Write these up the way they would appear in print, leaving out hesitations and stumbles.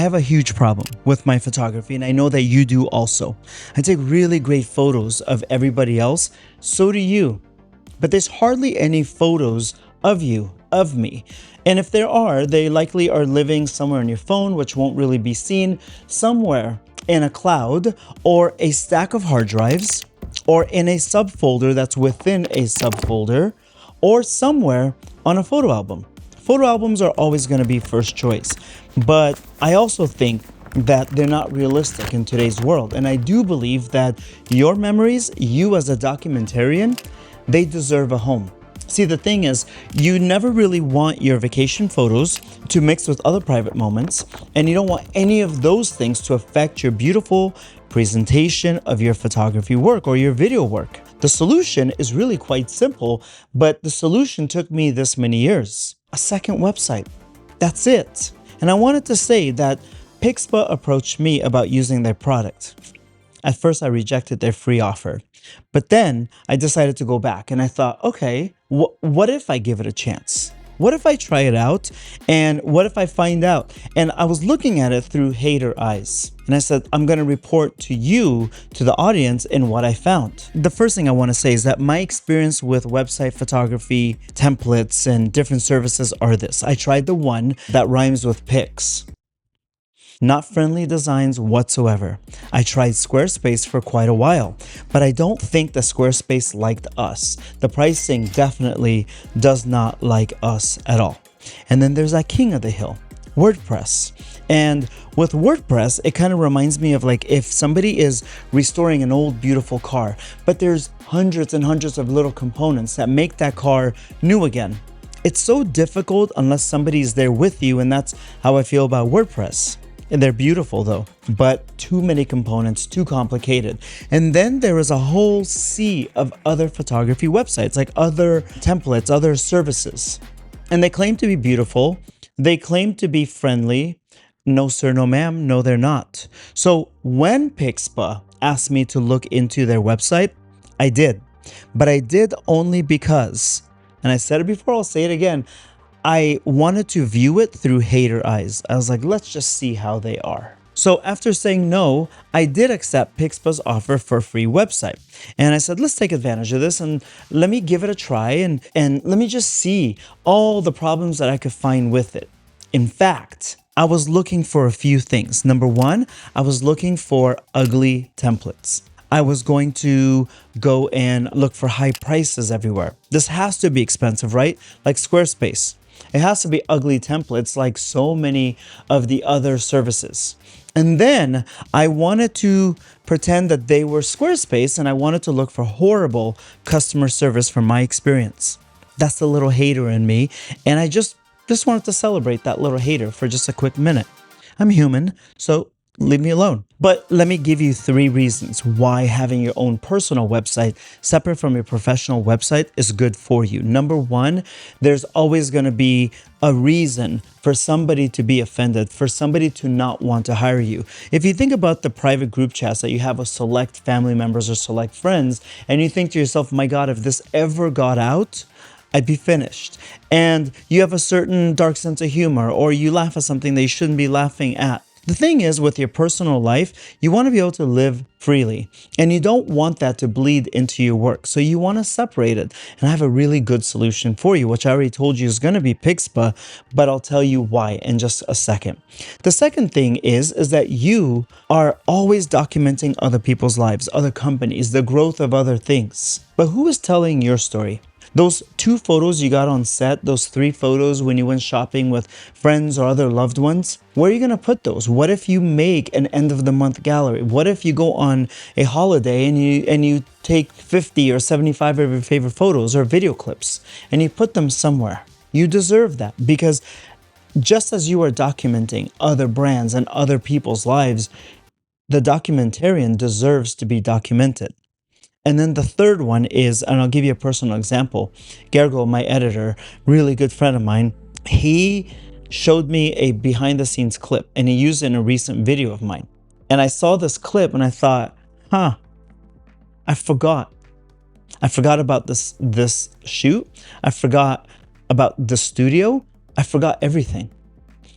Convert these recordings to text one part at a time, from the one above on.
have a huge problem with my photography, and I know that you do also. I take really great photos of everybody else, so do you. But there's hardly any photos of you, of me. And if there are, they likely are living somewhere on your phone, which won't really be seen, somewhere in a cloud or a stack of hard drives, or in a subfolder that's within a subfolder, or somewhere on a photo album. Photo albums are always going to be first choice, but I also think that they're not realistic in today's world. And I do believe that your memories, you as a documentarian, they deserve a home. See, the thing is, you never really want your vacation photos to mix with other private moments, and you don't want any of those things to affect your beautiful presentation of your photography work or your video work. The solution is really quite simple, but the solution took me this many years. A second website. That's it. And I wanted to say that Pixpa approached me about using their product. At first, I rejected their free offer, but then I decided to go back and I thought, okay, what if I give it a chance? What if I try it out? And what if I find out? And I was looking at it through hater eyes. And I said, I'm going to report to you, to the audience, in what I found. The first thing I want to say is that my experience with website photography, templates, and different services are this. I tried the one that rhymes with Pix. Not friendly designs whatsoever. I tried Squarespace for quite a while, but I don't think that Squarespace liked us. The pricing definitely does not like us at all. And then there's that king of the hill, WordPress. And with WordPress, it kind of reminds me of like if somebody is restoring an old beautiful car, but there's hundreds and hundreds of little components that make that car new again. It's so difficult unless somebody's there with you, and that's how I feel about WordPress. And they're beautiful though, but too many components, too complicated. And then there is a whole sea of other photography websites, like other templates, other services. And they claim to be beautiful. They claim to be friendly. No sir, no ma'am, no they're not. So when Pixpa asked me to look into their website, I did. But I did only because, and I said it before, I'll say it again, I wanted to view it through hater eyes. I was like, let's just see how they are. So after saying no, I did accept Pixpa's offer for a free website. And I said, let's take advantage of this and let me give it a try and let me just see all the problems that I could find with it. In fact, I was looking for a few things. Number one, I was looking for ugly templates. I was going to go and look for high prices everywhere. This has to be expensive, right? Like Squarespace. It has to be ugly templates like so many of the other services. And then I wanted to pretend that they were Squarespace, and I wanted to look for horrible customer service from my experience. That's the little hater in me. And I just wanted to celebrate that little hater for just a quick minute. I'm human, so leave me alone. But let me give you 3 reasons why having your own personal website separate from your professional website is good for you. Number 1, there's always going to be a reason for somebody to be offended, for somebody to not want to hire you. If you think about the private group chats that you have with select family members or select friends, and you think to yourself, my God, if this ever got out, I'd be finished. And you have a certain dark sense of humor, or you laugh at something that you shouldn't be laughing at. The thing is, with your personal life, you want to be able to live freely, and you don't want that to bleed into your work. So you want to separate it. And I have a really good solution for you, which I already told you is going to be Pixpa, but I'll tell you why in just a second. The second thing is that you are always documenting other people's lives, other companies, the growth of other things. But who is telling your story? Those 2 photos you got on set, those 3 photos when you went shopping with friends or other loved ones, where are you going to put those? What if you make an end of the month gallery? What if you go on a holiday and you take 50 or 75 of your favorite photos or video clips and you put them somewhere? You deserve that, because just as you are documenting other brands and other people's lives, the documentarian deserves to be documented. And then the third one is, and I'll give you a personal example. Gergo, my editor, really good friend of mine, he showed me a behind the scenes clip and he used it in a recent video of mine. And I saw this clip and I thought, I forgot. I forgot about this shoot. I forgot about the studio. I forgot everything.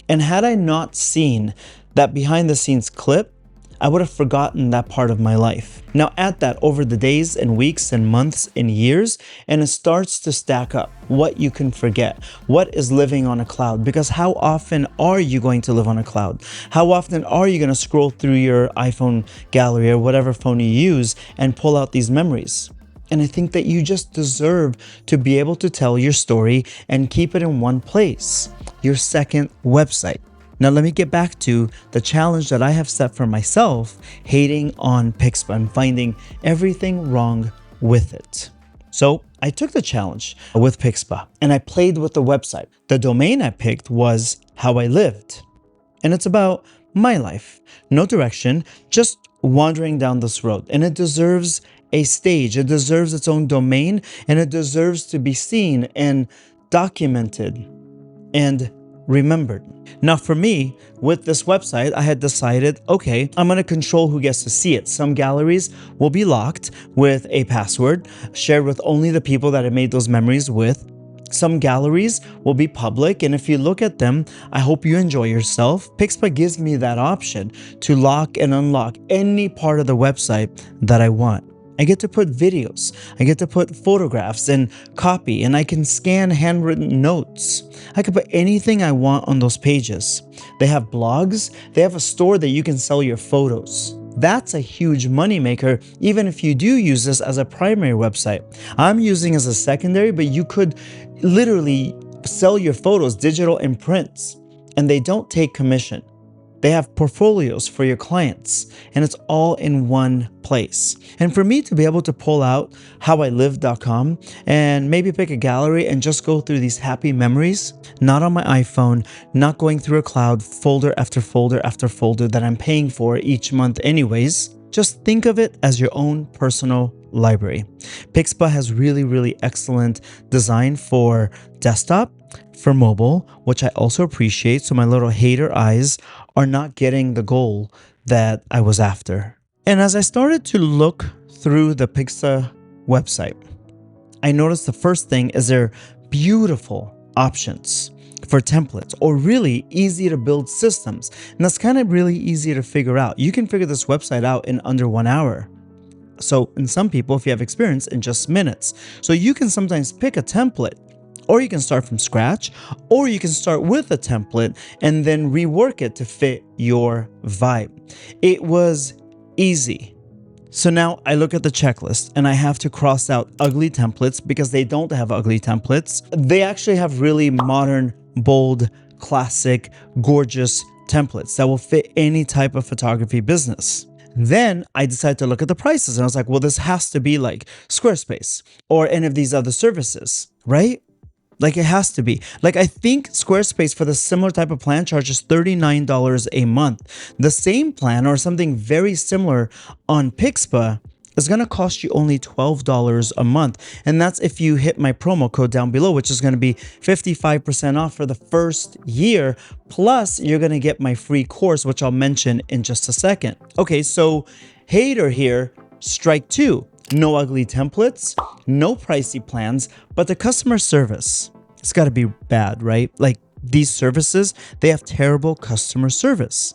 And had I not seen that behind the scenes clip, I would have forgotten that part of my life. Now add that over the days and weeks and months and years, and it starts to stack up what you can forget. What is living on a cloud? Because how often are you going to live on a cloud? How often are you going to scroll through your iPhone gallery or whatever phone you use and pull out these memories? And I think that you just deserve to be able to tell your story and keep it in one place, your second website. Now let me get back to the challenge that I have set for myself, hating on Pixpa and finding everything wrong with it. So I took the challenge with Pixpa and I played with the website. The domain I picked was How I Lived. And it's about my life, no direction, just wandering down this road. And it deserves a stage, it deserves its own domain, and it deserves to be seen and documented and remembered. Now for me, with this website, I had decided, okay, I'm going to control who gets to see it. Some galleries will be locked with a password, shared with only the people that I made those memories with. Some galleries will be public, and if you look at them, I hope you enjoy yourself. Pixpa gives me that option to lock and unlock any part of the website that I want. I get to put videos, I get to put photographs and copy, and I can scan handwritten notes. I can put anything I want on those pages. They have blogs, they have a store that you can sell your photos. That's a huge moneymaker, even if you do use this as a primary website. I'm using as a secondary, but you could literally sell your photos, digital and prints, and they don't take commission. They have portfolios for your clients, and it's all in one place. And for me to be able to pull out howilive.com and maybe pick a gallery and just go through these happy memories, not on my iPhone, not going through a cloud, folder after folder after folder that I'm paying for each month anyways, just think of it as your own personal library. Pixpa has really excellent design for desktop, for mobile, which I also appreciate, so my little hater eyes are not getting the goal that I was after. And as I started to look through the Pixpa website, I noticed the first thing is their beautiful options for templates or really easy to build systems. And that's kind of really easy to figure out. You can figure this website out in under 1 hour. So in some people, if you have experience, in just minutes. So you can sometimes pick a template, or you can start from scratch, or you can start with a template and then rework it to fit your vibe. It was easy. So now I look at the checklist and I have to cross out ugly templates because they don't have ugly templates. They actually have really modern, bold, classic, gorgeous templates that will fit any type of photography business. Then I decided to look at the prices and I was like, well, this has to be like Squarespace or any of these other services, right? Like it has to be. Like I think Squarespace for the similar type of plan charges $39 a month. The same plan or something very similar on Pixpa is going to cost you only $12 a month. And that's if you hit my promo code down below, which is going to be 55% off for the first year. Plus you're going to get my free course, which I'll mention in just a second. Okay, so hater here, strike two. No ugly templates, no pricey plans, but the customer service, it's got to be bad, right? Like these services, they have terrible customer service.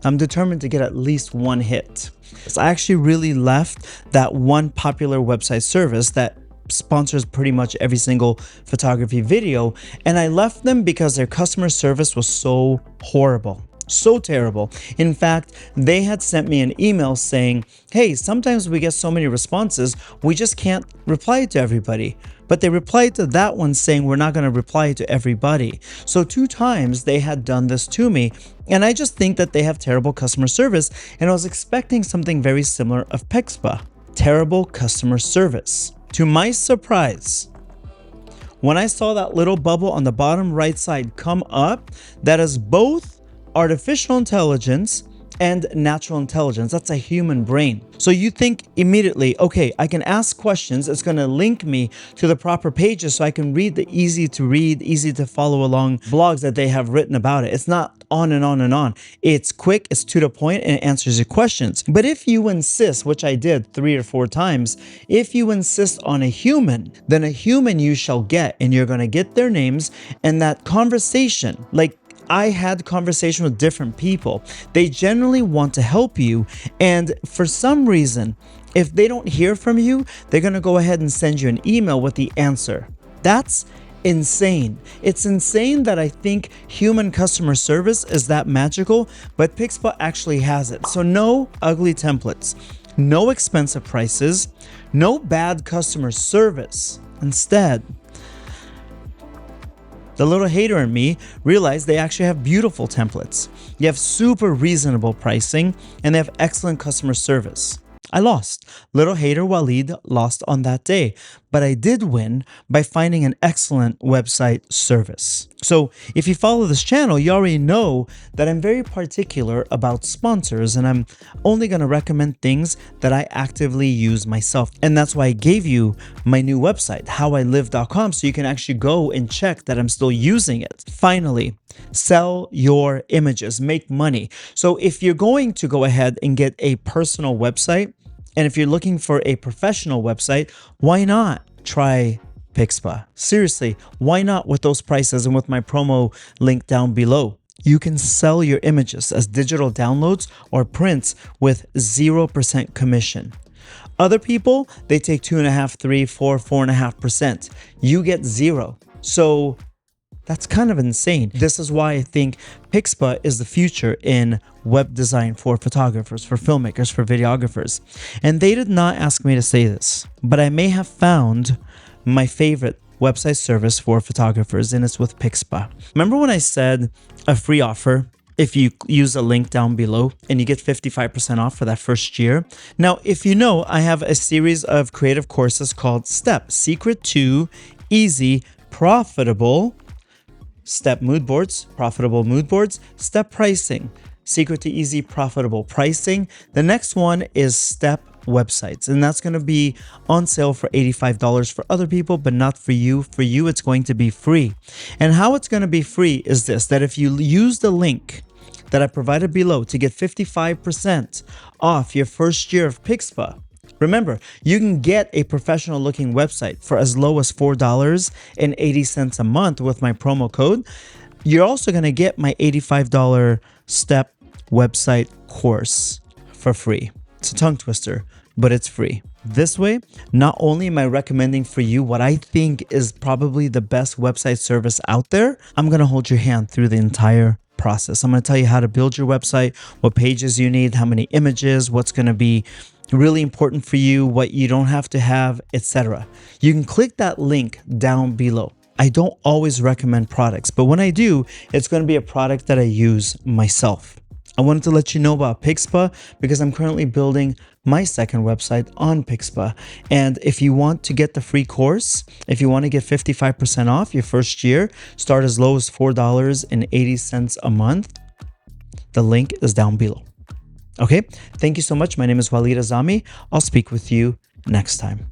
I'm determined to get at least one hit. So I actually really left that one popular website service that sponsors pretty much every single photography video, and I left them because their customer service was so horrible. So terrible. In fact, they had sent me an email saying, hey, sometimes we get so many responses, we just can't reply to everybody. But they replied to that one saying, we're not going to reply to everybody. So 2 times they had done this to me. And I just think that they have terrible customer service. And I was expecting something very similar of Pixpa. Terrible customer service. To my surprise, when I saw that little bubble on the bottom right side come up, that is both artificial intelligence and natural intelligence. That's a human brain. So you think immediately, okay, I can ask questions. It's going to link me to the proper pages so I can read the easy to read, easy to follow along blogs that they have written about it. It's not on and on and on. It's quick, it's to the point, and it answers your questions. But if you insist, which I did 3 or 4 times, if you insist on a human, then a human you shall get, and you're going to get their names and that conversation. Like I had conversation with different people. They generally want to help you, and for some reason, if they don't hear from you, they're going to go ahead and send you an email with the answer. That's insane. It's insane that I think human customer service is that magical, but Pixpa actually has it. So no ugly templates, no expensive prices, no bad customer service. Instead, the little hater in me realized they actually have beautiful templates. You have super reasonable pricing, and they have excellent customer service. I lost. Little hater Walid lost on that day, but I did win by finding an excellent website service. So if you follow this channel, you already know that I'm very particular about sponsors, and I'm only going to recommend things that I actively use myself. And that's why I gave you my new website, howilive.com, so you can actually go and check that I'm still using it. Finally, sell your images, make money. So if you're going to go ahead and get a personal website, and if you're looking for a professional website, why not try Pixpa? Seriously, why not with those prices and with my promo link down below? You can sell your images as digital downloads or prints with 0% commission. Other people, they take 2.5%, 3%, 4%, 4.5%. You get 0%. So that's kind of insane. This is why I think Pixpa is the future in web design for photographers, for filmmakers, for videographers. And they did not ask me to say this, but I may have found my favorite website service for photographers, and it's with Pixpa. Remember when I said a free offer if you use a link down below and you get 55% off for that first year? Now, if you know, I have a series of creative courses called STEP, Secret to Easy, Profitable, STEP mood boards, profitable mood boards, STEP pricing, secret to easy, profitable pricing. The next one is STEP websites, and that's going to be on sale for $85 for other people, but not for you. For you, it's going to be free. And how it's going to be free is this, that if you use the link that I provided below to get 55% off your first year of Pixpa, remember, you can get a professional looking website for as low as $4.80 a month with my promo code. You're also going to get my $85 STEP website course for free. It's a tongue twister, but it's free. This way, not only am I recommending for you what I think is probably the best website service out there, I'm going to hold your hand through the entire process. I'm going to tell you how to build your website, what pages you need, how many images, what's going to be really important for you, what you don't have to have, etc. You can click that link down below. I don't always recommend products, but when I do, it's going to be a product that I use myself. I wanted to let you know about Pixpa because I'm currently building my second website on Pixpa. And if you want to get the free course, if you want to get 55% off your first year, start as low as $4.80 a month. The link is down below. Okay, thank you so much. My name is Walid Azami. I'll speak with you next time.